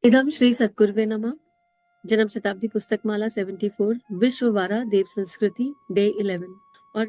इदम श्री सद्गुरुवे नमः। जन्म शताब्दी पुस्तक माला 74 विश्व वारा देव संस्कृति डे 11। और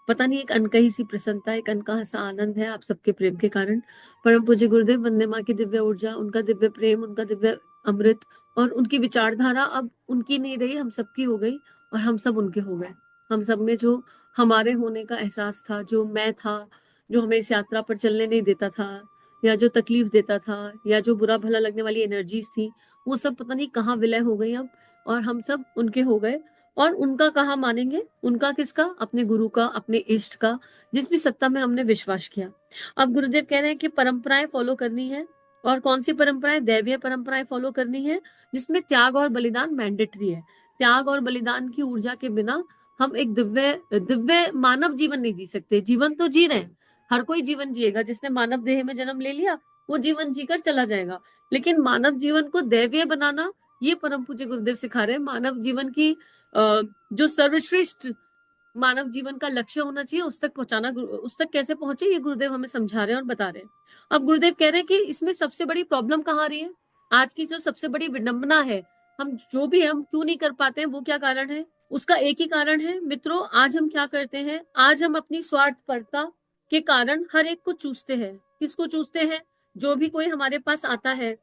पता नहीं एक अनकही सी प्रसन्नता, एक अनकहा सा आनंद है आप सबके प्रेम के कारण। परम पूज्य गुरुदेव वंदे माँ की दिव्य ऊर्जा, उनका दिव्य प्रेम, उनका दिव्य अमृत और उनकी विचारधारा अब उनकी नहीं रही, हम सबकी हो गई और हम सब उनके हो गए। हम सब में जो हमारे होने का एहसास था, जो मैं था, जो हमें इस यात्रा पर चलने नहीं देता था, या जो तकलीफ देता था, या जो बुरा भला लगने वाली एनर्जीज थी, वो सब पता नहीं कहाँ विलय हो गई अब, और हम सब उनके हो गए। और उनका कहाँ मानेंगे? उनका किसका? अपने गुरु का, अपने इष्ट का, जिस भी सत्ता में हमने विश्वास किया। अब गुरुदेव कह रहे हैं कि परंपराएं फॉलो करनी है। और कौन सी परंपराएं? दैवीय परंपराएं फॉलो करनी है, जिसमें त्याग और बलिदान मैंडेटरी है। त्याग और बलिदान की ऊर्जा के बिना हम एक दिव्य दिव्य मानव जीवन नहीं जी सकते। जीवन तो जी रहे हैं, हर कोई जीवन जिएगा, जिसने मानव देह में जन्म ले लिया वो जीवन जीकर चला जाएगा, लेकिन मानव जीवन को दैवीय बनाना, ये परम पूज्य गुरुदेव सिखा रहे हैं। मानव जीवन की जो सर्वश्रेष्ठ मानव जीवन का लक्ष्य होना चाहिए, उस तक पहुंचाना, उस तक कैसे पहुंचे ये गुरुदेव हमें समझा रहे हैं और बता रहे हैं। अब गुरुदेव कह रहे हैं कि इसमें सबसे बड़ी प्रॉब्लम कहाँ आ रही है? आज की जो सबसे बड़ी विडंबना है, हम जो भी हम क्यों नहीं कर पाते हैं, वो क्या कारण है? उसका एक ही कारण है मित्रों, आज हम क्या करते हैं? आज हम अपनी स्वार्थपरता के कारण हर एक को चूसते हैं। किसको चूसते हैं? जो भी कोई हमारे पास आता है,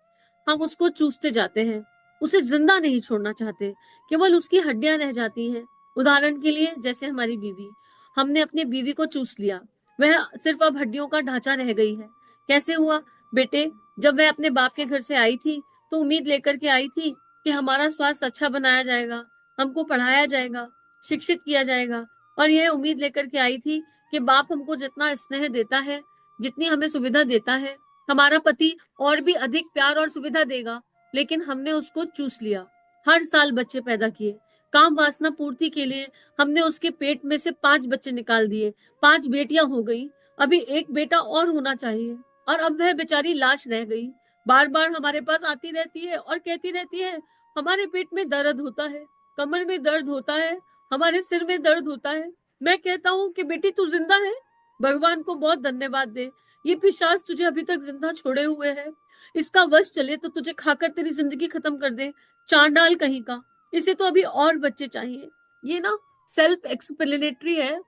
हम उसको चूसते जाते हैं, उसे जिंदा नहीं छोड़ना चाहते, केवल उसकी हड्डियां रह जाती हैं। उदाहरण के लिए जैसे हमारी बीवी, हमने अपनी बीवी को चूस लिया, वह सिर्फ अब हड्डियों का ढांचा रह गई है। कैसे हुआ? बेटे, जब वह अपने बाप के घर से आई थी तो उम्मीद लेकर के आई थी कि हमारा स्वास्थ्य अच्छा बनाया जाएगा, हमको पढ़ाया जाएगा, शिक्षित किया जाएगा, और यह उम्मीद लेकर के आई थी कि बाप हमको जितना स्नेह देता है, जितनी हमें सुविधा देता है, हमारा पति और भी अधिक प्यार और सुविधा देगा। लेकिन हमने उसको चूस लिया, हर साल बच्चे पैदा किए, काम वासना पूर्ति के लिए हमने उसके पेट में से 5 बच्चे निकाल दिए, 5 बेटियां हो गई, अभी एक बेटा और होना चाहिए, और अब वह बेचारी लाश रह गई। बार बार हमारे पास आती रहती है और कहती रहती है हमारे पेट में दर्द होता है, कमर में दर्द होता है, हमारे सिर में दर्द होता है। मैं कहता हूँ कि बेटी तू जिंदा है, भगवान को बहुत धन्यवाद दे, ये पिशाच तुझे अभी तक जिंदा छोड़े हुए है। इसका वश चले तो तुझे खाकर तेरी जिंदगी खत्म कर दे, चांडाल कहीं का। इसे तो अभी और बच्चे चाहिए। ये ना सेल्फ एक्सप्लेनेटरी है,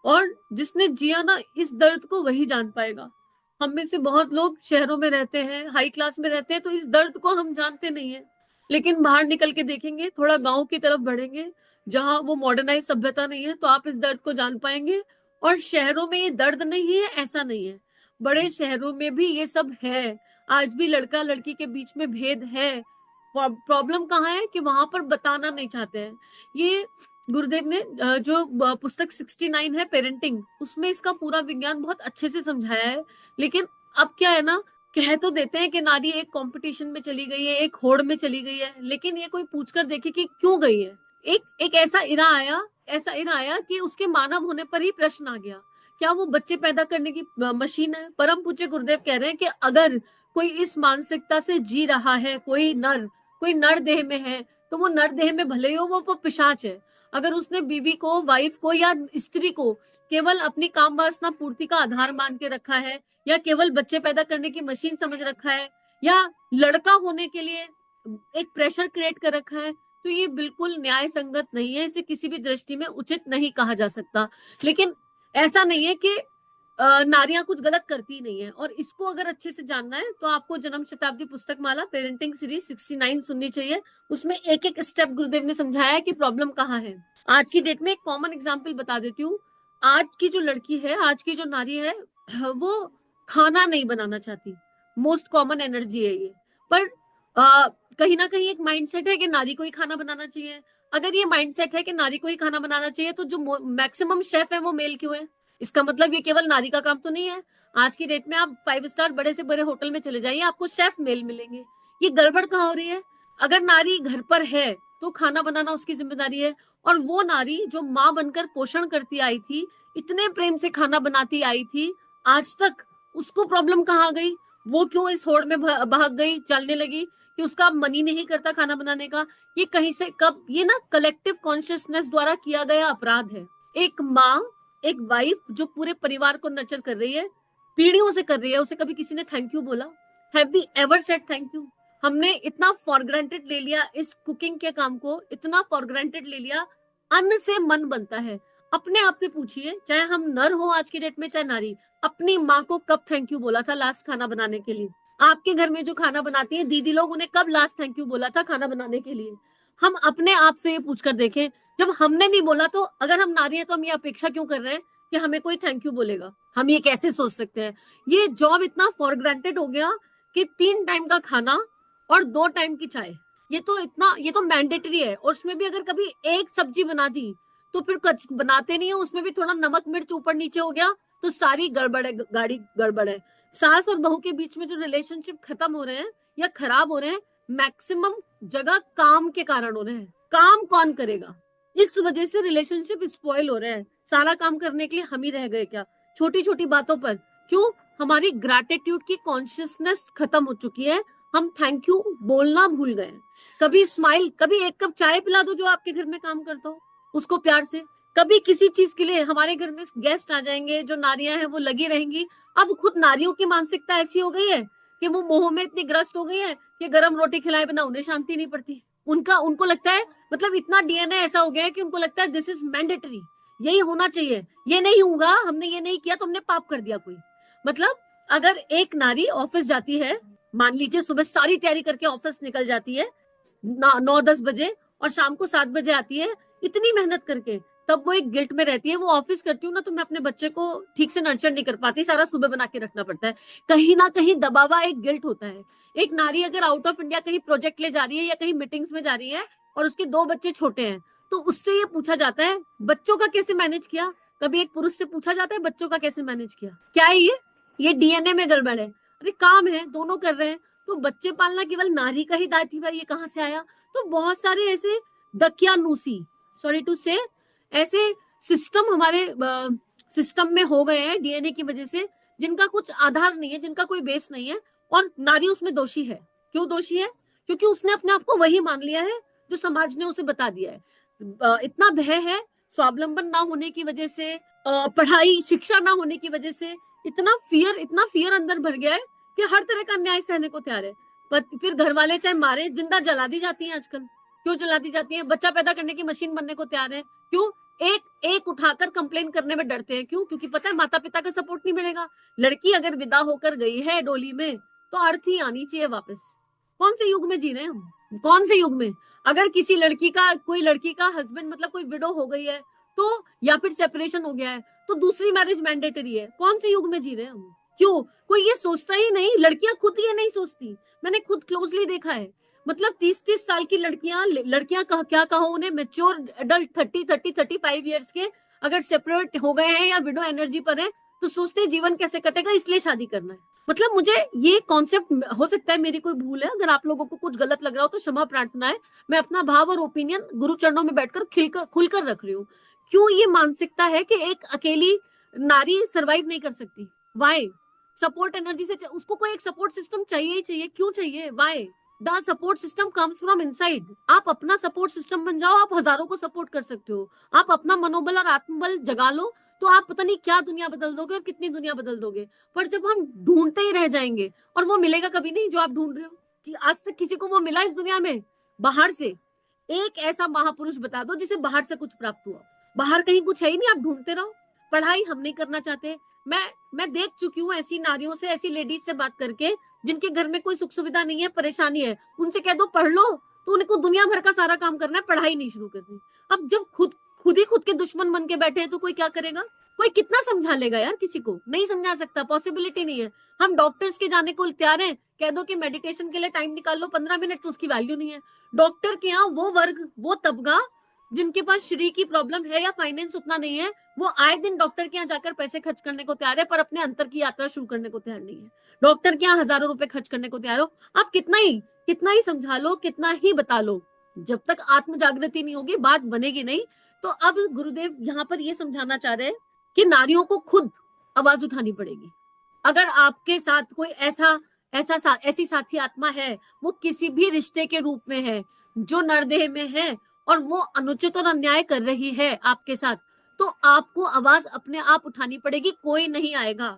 और जिसने जिया ना इस दर्द को वही जान पाएगा। हम में से बहुत लोग शहरों में रहते हैं, हाई क्लास में रहते हैं, तो इस दर्द को हम जानते नहीं है। लेकिन बाहर निकल के देखेंगे, थोड़ा गांव की तरफ बढ़ेंगे, जहां वो मॉडर्नाइज सभ्यता नहीं है, तो आप इस दर्द को जान पाएंगे। और शहरों में ये दर्द नहीं है ऐसा नहीं है, बड़े शहरों में भी ये सब है। आज भी लड़का लड़की के बीच में भेद है। प्रॉब्लम कहाँ है कि वहां पर बताना नहीं चाहते हैं। ये गुरुदेव ने जो पुस्तक 69 है पेरेंटिंग, उसमें इसका पूरा विज्ञान बहुत अच्छे से समझाया है। लेकिन अब क्या है ना, कह तो देते हैं कि नारी एक कंपटीशन में चली गई है, एक होड़ में चली गई है, लेकिन ये कोई पूछकर देखे कि क्यों गई है। एक एक ऐसा इरा आया कि उसके मानव होने पर ही प्रश्न आ गया, क्या वो बच्चे पैदा करने की मशीन है? परम पूज्य गुरुदेव कह रहे हैं कि अगर कोई इस मानसिकता से जी रहा है, कोई नर देह में है, तो वो नर देह में भले ही हो वो पिशाच है। अगर उसने बीवी को, वाइफ को या स्त्री को केवल अपनी काम वासना पूर्ति का आधार मान के रखा है, या केवल बच्चे पैदा करने की मशीन समझ रखा है, या लड़का होने के लिए एक प्रेशर क्रिएट कर रखा है, तो ये बिल्कुल न्याय संगत नहीं है, इसे किसी भी दृष्टि में उचित नहीं कहा जा सकता। लेकिन ऐसा नहीं है कि नारियां कुछ गलत करती नहीं है। और इसको अगर अच्छे से जानना है तो आपको जन्म शताब्दी पुस्तक माला पेरेंटिंग सीरीज 69 सुननी चाहिए। उसमें एक एक स्टेप गुरुदेव ने समझाया है कि प्रॉब्लम कहाँ है। आज की डेट में एक कॉमन एग्जाम्पल बता देती हूँ। आज की जो लड़की है, आज की जो नारी है, वो खाना नहीं बनाना चाहती। मोस्ट कॉमन एनर्जी है ये। पर कहीं ना कहीं एक माइंडसेट है कि नारी को ही खाना बनाना चाहिए। अगर ये माइंडसेट है कि नारी को ही खाना बनाना चाहिए, तो जो मैक्सिमम शेफ है वो मेल क्यों है? इसका मतलब ये केवल नारी का काम तो नहीं है। आज की डेट में आप 5 स्टार बड़े से बड़े होटल में चले जाइए, आपको शेफ मेल मिलेंगे। ये गड़बड़ कहाँ हो रही है? अगर नारी घर पर है तो खाना बनाना उसकी जिम्मेदारी है। और वो नारी जो माँ बनकर पोषण करती आई थी, इतने प्रेम से खाना बनाती आई थी, आज तक उसको प्रॉब्लम कहाँ आ गई? वो क्यों इस होड़ में भाग गई, चलने लगी कि उसका मन ही नहीं करता खाना बनाने का? ये कहीं से कब, ये ना कलेक्टिव कॉन्शियसनेस द्वारा किया गया अपराध है। एक माँ, एक वाइफ जो पूरे परिवार को नर्चर कर रही है, पीढ़ियों से कर रही है, उसे कभी किसी ने थैंक यू बोला? Have we ever said thank you? हमने इतना फॉर ग्रांटेड ले लिया इस कुकिंग के काम को, इतना फॉर ग्रांटेड ले लिया। अन्न से मन बनता है। अपने आप से पूछिए, चाहे हम नर हो आज की डेट में चाहे नारी, अपनी माँ को कब थैंक यू बोला था लास्ट खाना बनाने के लिए? आपके घर में जो खाना बनाती है दीदी लोग, उन्हें कब लास्ट थैंक यू बोला था खाना बनाने के लिए? हम अपने आप से ये पूछकर देखें, जब हमने नहीं बोला तो अगर हम नारी हैं तो हम ये अपेक्षा क्यों कर रहे हैं कि हमें कोई थैंक यू बोलेगा? हम ये कैसे सोच सकते हैं? ये जॉब इतना फॉर ग्रांटेड हो गया कि 3 टाइम का खाना और 2 टाइम की चाय, ये तो मैंडेटरी है। और उसमें भी अगर कभी एक सब्जी बना दी तो फिर बनाते नहीं है, उसमें भी थोड़ा नमक मिर्च ऊपर नीचे हो गया तो सारी गड़बड़ है, गाड़ी गड़बड़ है। सास और बहू के बीच में जो रिलेशनशिप खत्म हो रहे हैं या खराब हो रहे हैं, मैक्सिमम जगह काम के कारण हो रहे हैं। काम कौन करेगा? इस वजह से रिलेशनशिप स्पॉइल हो रहे हैं। सारा काम करने के लिए हम ही रह गए क्या? छोटी छोटी बातों पर क्यों? हमारी ग्रैटिट्यूड की कॉन्शियसनेस खत्म हो चुकी है। हम थैंक यू बोलना भूल गए। कभी स्माइल, कभी एक कप चाय पिला दो जो आपके घर में काम करता हो उसको प्यार से। कभी किसी चीज के लिए, हमारे घर में गेस्ट आ जाएंगे, जो नारियां हैं वो लगी रहेंगी। अब खुद नारियों की मानसिकता ऐसी हो गई है कि वो मोह में इतनी ग्रस्त हो गई है कि गर्म रोटी खिलाए बिना उन्हें शांति नहीं पड़ती। उनको लगता है, मतलब इतना डीएनए ऐसा हो गया है कि उनको लगता है दिस इज मैंडेटरी, यही होना चाहिए। ये नहीं होगा, हमने ये नहीं किया तो हमने पाप कर दिया कोई। मतलब अगर एक नारी ऑफिस जाती है, मान लीजिए सुबह सारी तैयारी करके ऑफिस निकल जाती है 9-10 बजे और शाम को 7 बजे आती है इतनी मेहनत करके, तब वो एक गिल्ट में रहती है। वो ऑफिस करती हूँ ना तो मैं अपने बच्चे को ठीक से नर्चर नहीं कर पाती, सारा सुबह बना के रखना पड़ता है। कहीं ना कहीं दबावा एक गिल्ट होता है। एक नारी अगर आउट ऑफ इंडिया कहीं प्रोजेक्ट ले जा रही है या कहीं मीटिंग्स में जा रही है और उसके 2 बच्चे छोटे हैं, तो उससे ये पूछा जाता है बच्चों का कैसे मैनेज किया? कभी एक पुरुष से पूछा जाता है बच्चों का कैसे मैनेज किया? क्या है ये डीएनए में गड़बड़ है। अरे काम है, दोनों कर रहे हैं, तो बच्चे पालना केवल नारी का ही दायित्व है, ये कहां से आया? तो बहुत सारे ऐसे दकियानूसी, सॉरी टू से, ऐसे सिस्टम हमारे सिस्टम में हो गए हैं डीएनए की वजह से, जिनका कुछ आधार नहीं है, जिनका कोई बेस नहीं है। और नारी उसमें दोषी है। क्यों दोषी है? क्योंकि उसने अपने आप को वही मान लिया है जो समाज ने उसे बता दिया है। इतना भय है स्वावलंबन ना होने की वजह से, पढ़ाई शिक्षा ना होने की वजह से, इतना फियर अंदर भर गया है कि हर तरह का अन्याय सहने को तैयार है। पर फिर घर वाले चाहे मारे, जिंदा जला दी जाती है आजकल। क्यों जला दी जाती है? बच्चा पैदा करने की मशीन बनने को तैयार है। क्यों? एक एक उठाकर कंप्लेन करने में डरते हैं। क्यों? क्योंकि पता है माता पिता का सपोर्ट नहीं मिलेगा। लड़की अगर विदा होकर गई है डोली में तो अर्थी आनी चाहिए वापस। कौन से युग में जी रहे हैं हम? कौन से युग में? अगर किसी कोई लड़की का हस्बैंड, मतलब कोई विडो हो गई है तो, या फिर सेपरेशन हो गया है तो दूसरी मैरिज मैंडेटरी है। कौन से युग में जी रहे हैं हम? क्यों? कोई ये सोचता ही नहीं। लड़कियां खुद ये नहीं सोचती। मैंने खुद क्लोजली देखा है। मतलब 30-30 साल की लड़कियां क्या कहो उन्हें, मेच्योर एडल्ट 35 ईयर्स के, अगर सेपरेट हो गए हैं या विडो एनर्जी पर है तो सोचते हैं जीवन कैसे कटेगा, इसलिए शादी करना है। मतलब मुझे ये कॉन्सेप्ट, हो सकता है मेरी कोई भूल है, अगर आप लोगों को कुछ गलत लग रहा हो तो क्षमा प्रार्थना है। मैं अपना भाव और ओपिनियन गुरु चरणों में बैठकर खुलकर रख रही हूँ। क्यों ये मानसिकता है कि एक अकेली नारी सरवाइव नहीं कर सकती? वाई? सपोर्ट एनर्जी से उसको कोई एक सपोर्ट सिस्टम चाहिए ही चाहिए। क्यों चाहिए? Why? The support system comes from inside. आप अपना सपोर्ट सिस्टम बन जाओ, आप हजारों को सपोर्ट कर सकते हो। आप अपना मनोबल और आत्मबल जगा लो तो आप पता नहीं क्या दुनिया बदल दोगे और कितनी दुनिया बदल दोगे। पर जब हम ढूंढते ही रह जाएंगे, और वो मिलेगा कभी नहीं जो आप ढूंढ रहे हो। कि आज तक किसी को वो मिला इस दुनिया में बाहर से? एक ऐसा महापुरुष बता दो जिसे बाहर से कुछ प्राप्त हुआ। बाहर कहीं कुछ है ही नहीं, आप ढूंढते रहो। पढ़ाई हम नहीं करना चाहते। मैं देख चुकी हूँ ऐसी नारियों से, ऐसी लेडीज से बात करके जिनके घर में कोई सुख सुविधा नहीं है, परेशानी है। उनसे कह दो पढ़ लो तो उनको दुनिया भर का सारा काम करना है, पढ़ाई नहीं शुरू करनी। अब जब खुद ही खुद के दुश्मन बन के बैठे हैं तो कोई क्या करेगा? कोई कितना समझा लेगा यार? किसी को नहीं समझा सकता, पॉसिबिलिटी नहीं है। हम डॉक्टर्स के जाने को तैयार हैं, कह दो कि मेडिटेशन के लिए टाइम निकाल लो 15 मिनट, तो उसकी वैल्यू नहीं है। डॉक्टर के यहाँ वो वर्ग, वो तबका जिनके पास शरीर की प्रॉब्लम है या फाइनेंस उतना नहीं है, वो आए दिन डॉक्टर के यहाँ जाकर पैसे खर्च करने को तैयार है, पर अपने अंतर की यात्रा शुरू करने को तैयार नहीं है। डॉक्टर के यहाँ हजारों रुपए खर्च करने को तैयार हो। आप कितना ही समझा लो, कितना ही बता लो, जब तक आत्म जागृति नहीं होगी बात बनेगी नहीं। तो अब गुरुदेव यहाँ पर ये समझाना चाह रहे हैं कि नारियों को खुद आवाज उठानी पड़ेगी। अगर आपके साथ कोई ऐसी साथी आत्मा है, वो किसी भी रिश्ते के रूप में है, जो नरदेह में है, और वो अनुचित और अन्याय कर रही है आपके साथ, तो आपको आवाज अपने आप उठानी पड़ेगी। कोई नहीं आएगा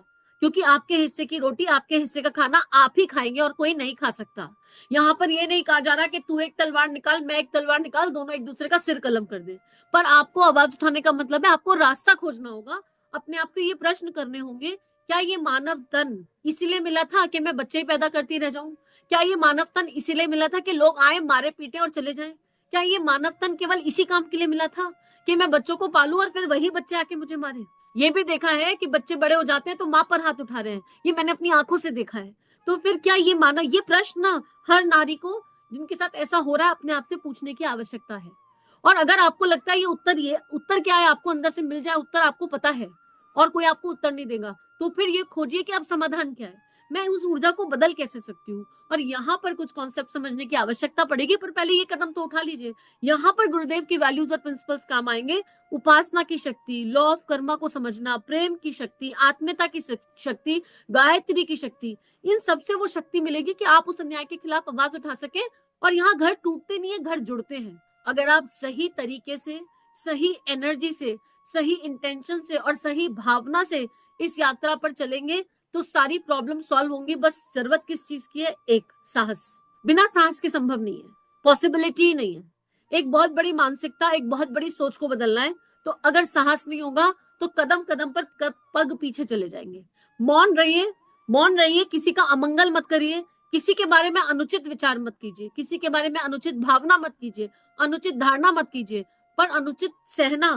क्योंकि आपके हिस्से की रोटी, आपके हिस्से का खाना आप ही खाएंगे और कोई नहीं खा सकता। यहाँ पर ये नहीं कहा जा रहा कि तू एक तलवार निकाल, मैं एक तलवार निकाल, दोनों एक दूसरे का सिर कलम कर दे। पर आपको आवाज उठाने का मतलब है आपको रास्ता खोजना होगा, अपने आप से ये प्रश्न करने होंगे, क्या ये मानव तन इसीलिए मिला था कि मैं बच्चे ही पैदा करती रह जाऊं? क्या ये मानव तन इसीलिए मिला था कि लोग आए, मारे, पीटे और चले जाएं? क्या ये मानव तन केवल इसी काम के लिए मिला था कि मैं बच्चों को पालूं और फिर वही बच्चे आके मुझे मारे? ये भी देखा है कि बच्चे बड़े हो जाते हैं तो माँ पर हाथ उठा रहे हैं, ये मैंने अपनी आंखों से देखा है। तो फिर क्या ये माना, ये प्रश्न ना हर नारी को जिनके साथ ऐसा हो रहा है अपने आप से पूछने की आवश्यकता है। और अगर आपको लगता है ये उत्तर क्या है, आपको अंदर से मिल जाए उत्तर, आपको पता है और कोई आपको उत्तर नहीं देगा, तो फिर ये खोजिए कि अब समाधान क्या है, मैं उस ऊर्जा को बदल कैसे सकती हूँ। और यहाँ पर कुछ कॉन्सेप्ट समझने की आवश्यकता पड़ेगी, पर पहले ये कदम तो उठा लीजिए। यहाँ पर गुरुदेव की वैल्यूज और प्रिंसिपल्स काम आएंगे। उपासना की शक्ति, लॉ ऑफ कर्मा को समझना, प्रेम की शक्ति, आत्मीयता की शक्ति, गायत्री की शक्ति, इन सबसे वो शक्ति मिलेगी कि आप उस अन्याय के खिलाफ आवाज उठा सके। और यहाँ घर टूटते नहीं है, घर जुड़ते हैं। अगर आप सही तरीके से, सही एनर्जी से, सही इंटेंशन से और सही भावना से इस यात्रा पर चलेंगे तो सारी प्रॉब्लम सॉल्व होंगी। बस जरूरत किस चीज की है? एक साहस। बिना साहस के संभव नहीं है, पॉसिबिलिटी ही नहीं है। एक बहुत बड़ी मानसिकता, एक बहुत बड़ी सोच को बदलना है, तो अगर साहस नहीं होगा तो कदम कदम पर पग पीछे चले जाएंगे। मौन रहिए, मौन रहिए, किसी का अमंगल मत करिए, किसी के बारे में अनुचित विचार मत कीजिए, किसी के बारे में अनुचित भावना मत कीजिए, अनुचित धारणा मत कीजिए। पर अनुचित सहना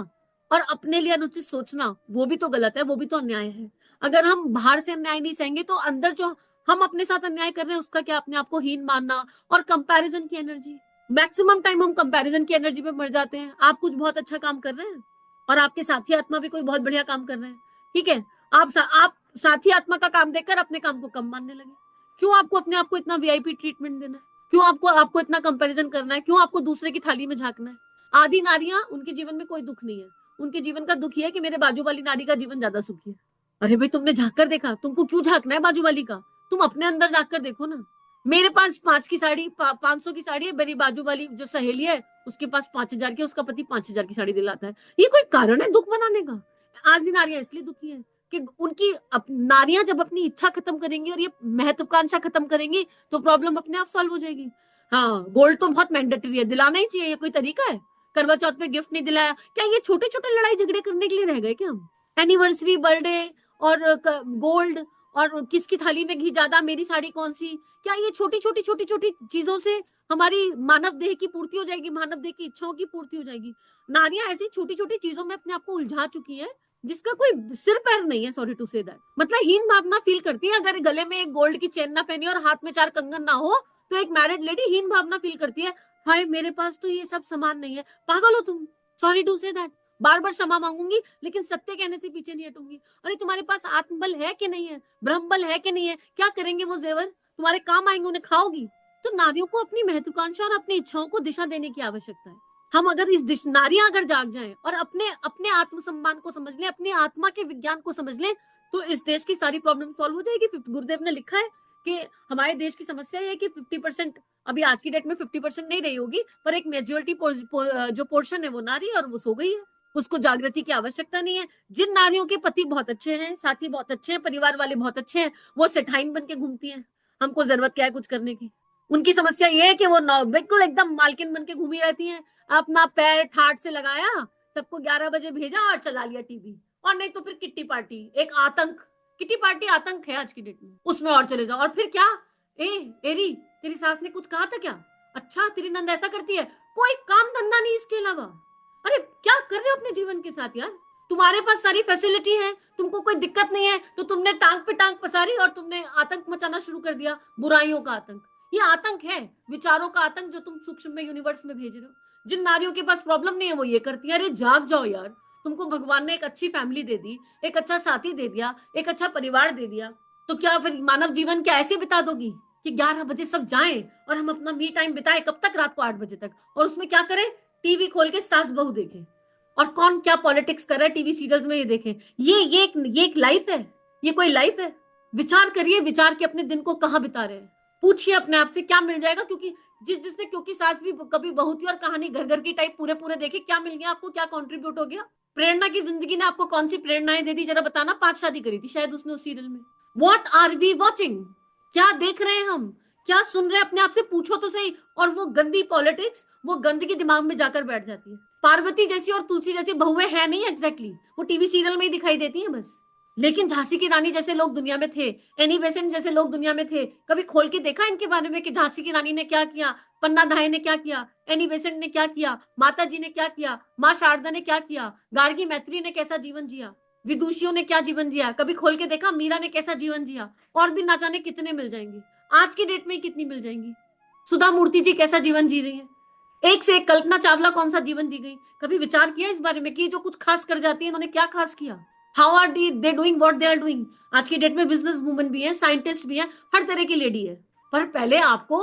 और अपने लिए अनुचित सोचना वो भी तो गलत है, वो भी तो अन्याय है। अगर हम बाहर से अन्याय नहीं सहेंगे तो अंदर जो हम अपने साथ अन्याय कर रहे हैं उसका क्या? अपने आप को हीन मानना और कंपैरिजन की एनर्जी, मैक्सिमम टाइम हम कंपैरिजन की एनर्जी पे मर जाते हैं। आप कुछ बहुत अच्छा काम कर रहे हैं और आपके साथी आत्मा भी कोई बहुत बढ़िया काम कर रहे हैं, ठीक है, आप साथी आत्मा का काम देखकर अपने काम को कम मानने लगे। क्यों आपको अपने आप को इतना वीआईपी ट्रीटमेंट देना है? क्यों आपको आपको इतना कंपैरिजन करना है? क्यों आपको दूसरे की थाली में झांकना है? आधी नारियां, उनके जीवन में कोई दुख नहीं है, उनके जीवन का दुख ये है कि मेरे बाजू वाली नारी का जीवन ज्यादा सुखी है। अरे भाई, तुमने झांक कर देखा? तुमको क्यों झांकना है बाजू वाली का? तुम अपने अंदर झांक कर देखो ना। मेरे पास 5 की साड़ी, 500 की साड़ी है, मेरी बाजू वाली जो सहेली है उसके पास 5,000 की, उसका पति 5,000 की साड़ी दिलाता है। ये कोई कारण है दुख मनाने का? आज भी नारियां इसलिए दुखी है कि उनकी नारियां जब अपनी इच्छा खत्म करेंगी और ये महत्वाकांक्षा खत्म करेंगी तो प्रॉब्लम अपने आप सॉल्व हो जाएगी। हाँ, गोल्ड तो बहुत मैंडेटरी है, दिलाना ही चाहिए, ये कोई तरीका है? करवा चौथ पे गिफ्ट नहीं दिलाया, क्या ये छोटे छोटे लड़ाई झगड़े करने के लिए रह गए क्या हम? एनिवर्सरी, बर्थडे और गोल्ड और किसकी थाली में घी ज्यादा, मेरी साड़ी कौन सी, क्या ये छोटी छोटी छोटी छोटी चीजों से हमारी मानव देह की पूर्ति हो जाएगी? मानव देह की इच्छाओं की पूर्ति हो जाएगी? नारियां ऐसी छोटी छोटी चीजों में अपने आप को उलझा चुकी है जिसका कोई सिर पैर नहीं है, सॉरी टू से दैट। मतलब हीन भावना फील करती है। अगर गले में एक गोल्ड की चेन ना पहनी और हाथ में 4 कंगन ना हो तो एक मैरिड लेडी हीन भावना फील करती है, हाय मेरे पास तो ये सब सामान नहीं है। पागल हो तुम, सॉरी टू से दैट। बार बार क्षमा मांगूंगी लेकिन सत्य कहने से पीछे नहीं हटूंगी। अरे तुम्हारे पास आत्मबल है कि नहीं है? ब्रह्मबल है कि नहीं है? क्या करेंगे वो जेवर? तुम्हारे काम आएंगे, उन्हें खाओगी? तो नारियों को अपनी महत्वाकांक्षा और अपनी इच्छाओं को दिशा देने की आवश्यकता है। हम अगर नारियां अगर जाग जाएं और अपने अपने आत्मसम्मान को समझ लें, अपनी आत्मा के विज्ञान को समझ लें, तो इस देश की सारी प्रॉब्लम सॉल्व हो जाएगी। गुरुदेव ने लिखा है कि हमारे देश की समस्या ये है कि 50%, अभी आज की डेट में 50% नहीं रही होगी, पर एक मेजोरिटी जो पोर्शन है वो नारी, और वो सो गई है। उसको जागृति की आवश्यकता नहीं है। जिन नारियों के पति बहुत अच्छे हैं, साथी बहुत अच्छे हैं, परिवार वाले बहुत अच्छे हैं, वो सेठाइन बन के घूमती हैं। हमको जरूरत क्या है कुछ करने की? उनकी समस्या ये है कि वो बिल्कुल एकदम मालकिन बन के घूमी रहती हैं। अपना पैर ठाट से लगाया, सबको 11 बजे भेजा और चला लिया टीवी। और नहीं तो फिर किट्टी पार्टी, एक आतंक। किट्टी पार्टी आतंक है आज की डेट में, उसमें और चले जाओ। और फिर क्या? एरी, तेरी सास ने कुछ कहा था क्या? अच्छा, तेरी नंद ऐसा करती है, कोई काम धंधा नहीं इसके अलावा। अरे क्या कर रहे हो अपने जीवन के साथ यार? तुम्हारे पास सारी फैसिलिटी है, तुमको कोई दिक्कत नहीं है, तो तुमने टांग पे टांग पसारी और तुमने आतंक मचाना शुरू कर दिया, बुराइयों का आतंक। ये आतंक है, विचारों का आतंक जो तुम सूक्ष्म में यूनिवर्स में भेज रहे हो। जिन नारियों के पास प्रॉब्लम नहीं है वो ये करती है। अरे जाग जाओ यार, तुमको भगवान ने एक अच्छी फैमिली दे दी, एक अच्छा साथी दे दिया, एक अच्छा परिवार दे दिया, तो क्या फिर मानव जीवन क्या ऐसे बिता दोगी कि 11 बजे सब जाएं और हम अपना मी टाइम बिताएं? कब तक? रात को 8 बजे तक। और उसमें क्या करें? टीवी खोल के सास बहू देखें और कौन क्या पॉलिटिक्स कर रहा है टीवी सीरियल्स में ये देखें। ये एक लाइफ है? ये कोई लाइफ है? विचार करिए, विचार के अपने दिन को कहाँ बिता रहे हैं। पूछिए अपने आप से क्या मिल जाएगा, क्योंकि जिसने क्योंकि सास भी कभी बहू थी और कहानी घर घर की टाइप पूरे पूरे देखे, क्या मिल गया आपको, क्या कंट्रीब्यूट हो गया? प्रेरणा की जिंदगी ने आपको कौन सी प्रेरणाएं दे दी जरा बताना। 5 शादी करी थी शायद उसने उस सीरियल में। What are we watching? क्या देख रहे हैं हम, क्या सुन रहे हैं, अपने आप से पूछो तो सही। और वो गंदी पॉलिटिक्स, वो गंदगी दिमाग में जाकर बैठ जाती है। पार्वती जैसी और तुलसी जैसी बहुएं है नहीं एग्जैक्टली, वो टीवी सीरियल में ही दिखाई देती हैं बस। लेकिन झांसी की रानी जैसे लोग दुनिया में थे, एनी बेसेंट जैसे लोग दुनिया में थे, कभी खोल के देखा इनके बारे में कि झांसी की रानी ने क्या किया, पन्ना धाय ने क्या किया, एनी बेसेंट ने क्या किया, माता जी ने क्या किया, माँ शारदा ने क्या किया, गार्गी मैत्री ने कैसा जीवन जिया, विदुषियों ने क्या जीवन जिया, कभी खोल के देखा मीरा ने कैसा जीवन जिया? और भी ना जाने कितने मिल जाएंगे, आज की डेट में कितनी मिल जाएंगी। सुधा मूर्ति जी कैसा जीवन जी रही है, एक से एक। कल्पना चावला कौन सा जीवन दी गई, कभी विचार किया इस बारे में कि जो कुछ खास कर जाती है इन्होंने क्या खास किया? How are they doing what they are doing? आज की डेट में बिजनेस वुमन भी है, साइंटिस्ट भी है, हर तरह की लेडी है। पर पहले आपको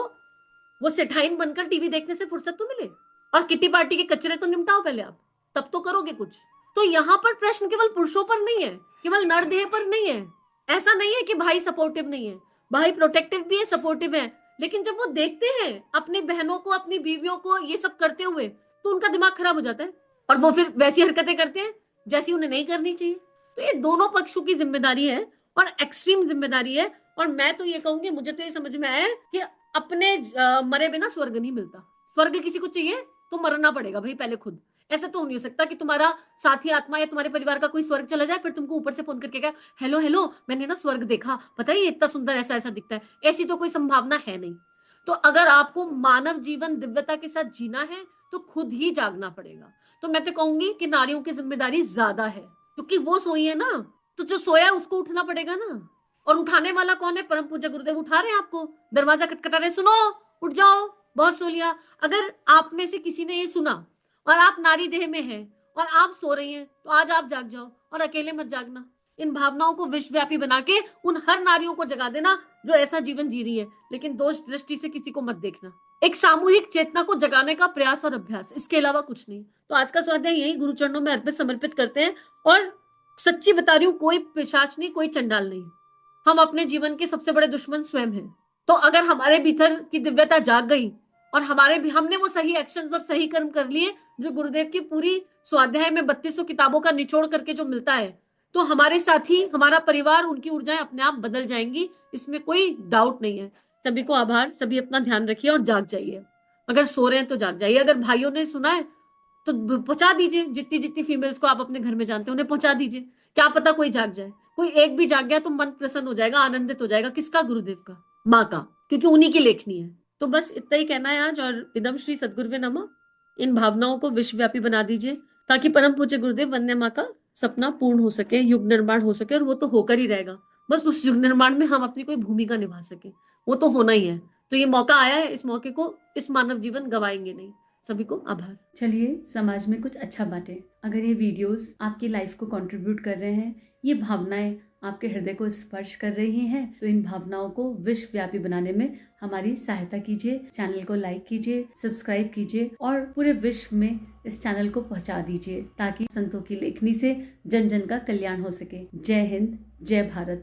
वो सेठाइन बनकर टीवी देखने से फुर्सत तो मिले, और किट्टी पार्टी के कचरे तो निपटाओ पहले आप, तब तो करोगे कुछ। तो यहाँ पर प्रश्न केवल पुरुषों पर नहीं है, केवल नरदेह पर नहीं है। ऐसा नहीं है कि भाई सपोर्टिव नहीं है, भाई प्रोटेक्टिव भी है, सपोर्टिव है। लेकिन जब वो देखते हैं अपनी बहनों को, अपनी बीवियों को ये सब करते हुए, तो उनका दिमाग खराब हो जाता है और वो फिर वैसी हरकतें करते हैं जैसी उन्हें नहीं करनी चाहिए। तो ये दोनों पक्षों की जिम्मेदारी है और एक्सट्रीम जिम्मेदारी है। और मैं तो ये कहूंगी, मुझे तो ये समझ में आया है कि अपने मरे बिना स्वर्ग नहीं मिलता। स्वर्ग किसी को चाहिए तो मरना पड़ेगा भाई पहले खुद। ऐसा तो नहीं हो सकता कि तुम्हारा साथी आत्मा या तुम्हारे परिवार का कोई स्वर्ग चला जाए फिर तुमको ऊपर से फोन करके कहे हेलो हेलो मैंने ना स्वर्ग देखा, पता है ये इतना सुंदर ऐसा ऐसा दिखता है। ऐसी तो कोई संभावना है नहीं। तो अगर आपको मानव जीवन दिव्यता के साथ जीना है तो खुद ही जागना पड़ेगा। तो मैं तो कहूंगी कि नारियों की जिम्मेदारी ज्यादा है, क्योंकि वो सोई है ना, तो जो सोया है उसको उठना पड़ेगा ना। और उठाने वाला कौन है? परम पूज्य गुरुदेव उठा रहे हैं आपको, दरवाजा खटखटा रहे, सुनो उठ जाओ, बहुत सो लिया। अगर आप में से किसी ने ये सुना और आप नारी देह में हैं और आप सो रही हैं, तो आज आप जाग जाओ और अकेले मत जागना। इन भावनाओं को विश्वव्यापी बना के उन हर नारियों को जगा देना जो ऐसा जीवन जी रही है, लेकिन दोष दृष्टि से किसी को मत देखना। एक सामूहिक चेतना को जगाने का प्रयास और अभ्यास, इसके अलावा कुछ नहीं। तो आज का स्वाध्याय यही गुरु चरणों में अर्पित समर्पित करते हैं। और सच्ची बता रही हूँ, कोई पिशाच नहीं, कोई चंडाल नहीं। हम अपने जीवन के सबसे बड़े दुश्मन स्वयं हैं। तो अगर हमारे भीतर की दिव्यता जाग गई और हमने वो सही एक्शंस और सही कर्म कर लिए जो गुरुदेव की पूरी स्वाध्याय में 3200 किताबों का निचोड़ करके जो मिलता है, तो हमारे साथी, हमारा परिवार, उनकी ऊर्जाएं अपने आप बदल जाएंगी, इसमें कोई डाउट नहीं है। सभी को आभार, सभी अपना ध्यान रखिए और जाग जाइए। अगर सो रहे हैं तो जाग जाइए। अगर भाइयों ने सुना है तो पहुंचा दीजिए, जितनी जितनी फीमेल्स को आप अपने घर में जानते हैं उन्हें पहुंचा दीजिए। क्या पता कोई जाग जाए, कोई एक भी जाग गया तो मन प्रसन्न हो जाएगा, आनंदित हो जाएगा। किसका? गुरुदेव का, माँ का, क्योंकि उन्हीं की लेखनी है। तो बस इतना ही कहना है आज। और इदम श्री सद्गुरुवे नमः। इन भावनाओं को विश्वव्यापी बना दीजिए ताकि परम पूज्य गुरुदेव वंदे माँ का सपना पूर्ण हो सके, युग निर्माण हो सके। और वो तो होकर ही रहेगा, बस उस युग निर्माण में हम अपनी कोई भूमिका निभा सके, वो तो होना ही है। तो ये मौका आया है, इस मौके को, इस मानव जीवन गवाएंगे नहीं। सभी को आभार। चलिए समाज में कुछ अच्छा बांटे। अगर ये वीडियोस आपकी लाइफ को कंट्रीब्यूट कर रहे हैं, ये भावनाएं आपके हृदय को स्पर्श कर रही हैं, तो इन भावनाओं को विश्वव्यापी बनाने में हमारी सहायता कीजिए। चैनल को लाइक कीजिए, सब्सक्राइब कीजिए और पूरे विश्व में इस चैनल को पहुंचा दीजिए ताकि संतों की लेखनी से जन जन का कल्याण हो सके। जय हिंद, जय भारत।